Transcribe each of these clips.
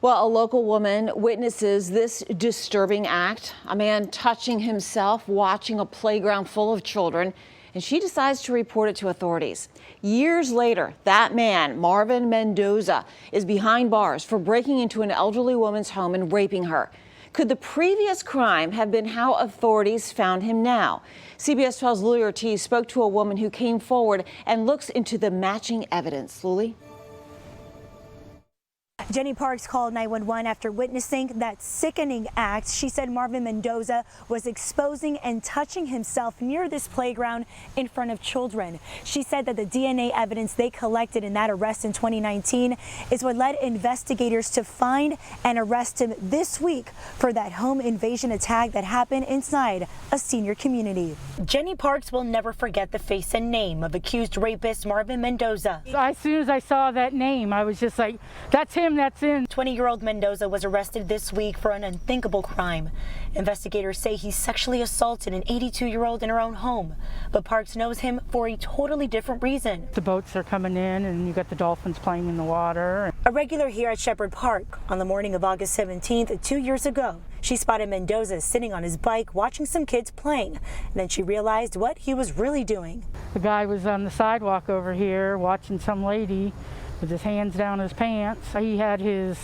Well, a local woman witnesses this disturbing act, a man touching himself, watching a playground full of children, and she decides to report it to authorities. Years later, that man, Marvin Mendoza, is behind bars for breaking into an elderly woman's home and raping her. Could the previous crime have been how authorities found him now? CBS 12's Lily Ortiz spoke to a woman who came forward and looks into the matching evidence. Lily? Jenny Parks called 911 after witnessing that sickening act. She said Marvin Mendoza was exposing and touching himself near this playground in front of children. She said that the DNA evidence they collected in that arrest in 2019 is what led investigators to find and arrest him this week for that home invasion attack that happened inside a senior community. Jenny Parks will never forget the face and name of accused rapist Marvin Mendoza. As soon as I saw that name, I was just like, that's him. That's in. 20-year-old Mendoza was arrested this week for an unthinkable crime. Investigators say he sexually assaulted an 82-year-old in her own home, but Parks knows him for a totally different reason. The boats are coming in and you got the dolphins playing in the water. A regular here at Shepherd Park on the morning of August 17th, 2 years ago, she spotted Mendoza sitting on his bike watching some kids playing. And then she realized what he was really doing. The guy was on the sidewalk over here watching some lady with his hands down his pants. He had his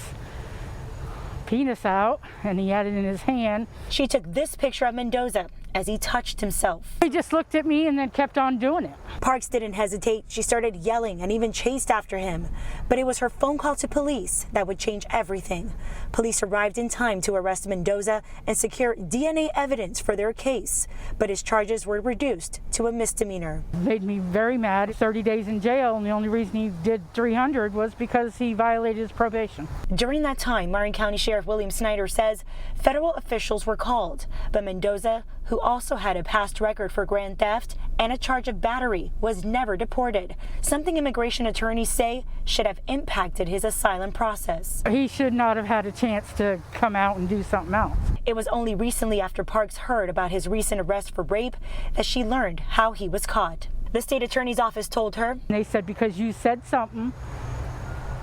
penis out and he had it in his hand. She took this picture of Mendoza as he touched himself. He just looked at me and then kept on doing it. Parks didn't hesitate. She started yelling and even chased after him. But it was her phone call to police that would change everything. Police arrived in time to arrest Mendoza and secure DNA evidence for their case. But his charges were reduced to a misdemeanor. Made me very mad. 30 days in jail, and the only reason he did 300 was because he violated his probation. During that time, Marin County Sheriff William Snyder says federal officials were called, but Mendoza, who also had a past record for grand theft and a charge of battery, was never deported, something immigration attorneys say should have impacted his asylum process. He should not have had a chance to come out and do something else. It was only recently after Parks heard about his recent arrest for rape that she learned how he was caught. The state attorney's office told her, they said because you said something,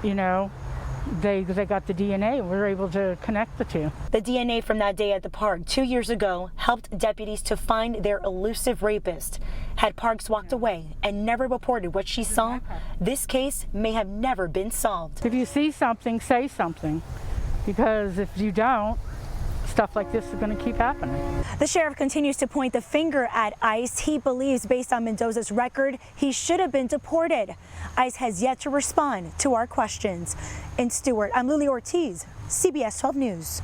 you know, they got the DNA. We were able to connect the two. The DNA from that day at the park 2 years ago helped deputies to find their elusive rapist. Had Parks walked away and never reported what she saw, this case may have never been solved. If you see something, say something, because if you don't, stuff like this is going to keep happening. The sheriff continues to point the finger at ICE. He believes, based on Mendoza's record, he should have been deported. ICE has yet to respond to our questions. In Stuart, I'm Lily Ortiz, CBS 12 News.